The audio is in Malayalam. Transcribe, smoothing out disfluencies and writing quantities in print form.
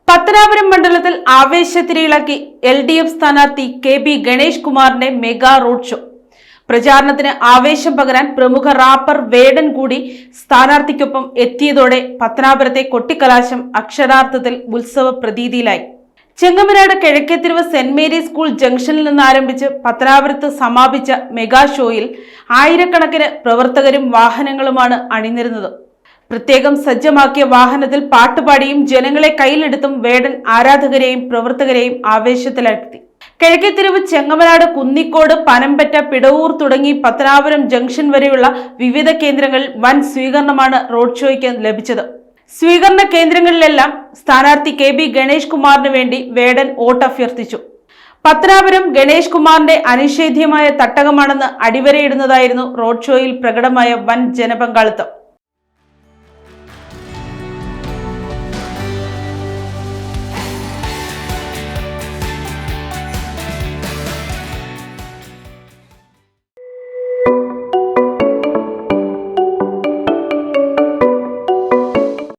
പത്തനാപുരം മണ്ഡലത്തിൽ ആവേശത്തിരിയിളക്കി LDF സ്ഥാനാർത്ഥി KB ഗണേഷ് കുമാറിന്റെ മെഗാ റോഡ് ഷോ. പ്രചാരണത്തിന് ആവേശം പകരാൻ പ്രമുഖ റാപ്പർ വേടൻ കൂടി സ്ഥാനാർത്ഥിക്കൊപ്പം എത്തിയതോടെ പത്തനാപുരത്തെ കൊട്ടിക്കലാശം അക്ഷരാർത്ഥത്തിൽ ഉത്സവ പ്രതീതിയിലായി. ചെങ്ങമനാട് കിഴക്കേത്തിരിവ് സെന്റ് മേരീസ് സ്കൂൾ ജംഗ്ഷനിൽ നിന്ന് ആരംഭിച്ച് പത്തനാപുരത്ത് സമാപിച്ച മെഗാ ഷോയിൽ ആയിരക്കണക്കിന് പ്രവർത്തകരും വാഹനങ്ങളുമാണ് അണിനിരുന്നത്. പ്രത്യേകം സജ്ജമാക്കിയ വാഹനത്തിൽ പാട്ടുപാടിയും ജനങ്ങളെ കയ്യിലെടുത്തും വേടൻ ആരാധകരെയും പ്രവർത്തകരെയും ആവേശത്തിലാക്കി. കിഴക്കേത്തിരിവ്, ചെങ്ങമനാട്, കുന്നിക്കോട്, പനമ്പറ്റ, പിടവൂർ തുടങ്ങി പത്തനാപുരം ജംഗ്ഷൻ വരെയുള്ള വിവിധ കേന്ദ്രങ്ങളിൽ വൻ സ്വീകരണമാണ് റോഡ് ഷോയ്ക്ക് ലഭിച്ചത്. സ്വീകരണ കേന്ദ്രങ്ങളിലെല്ലാം സ്ഥാനാർത്ഥി KB ഗണേഷ് കുമാറിന് വേണ്ടി വേടൻ വോട്ടഭ്യർത്ഥിച്ചു. പത്തനാപുരം ഗണേഷ് കുമാറിന്റെ അനിഷേധ്യമായ തട്ടകമാണെന്ന് അടിവരയിടുന്നതായിരുന്നു റോഡ് ഷോയിൽ പ്രകടമായ വൻ ജനപങ്കാളിത്തം.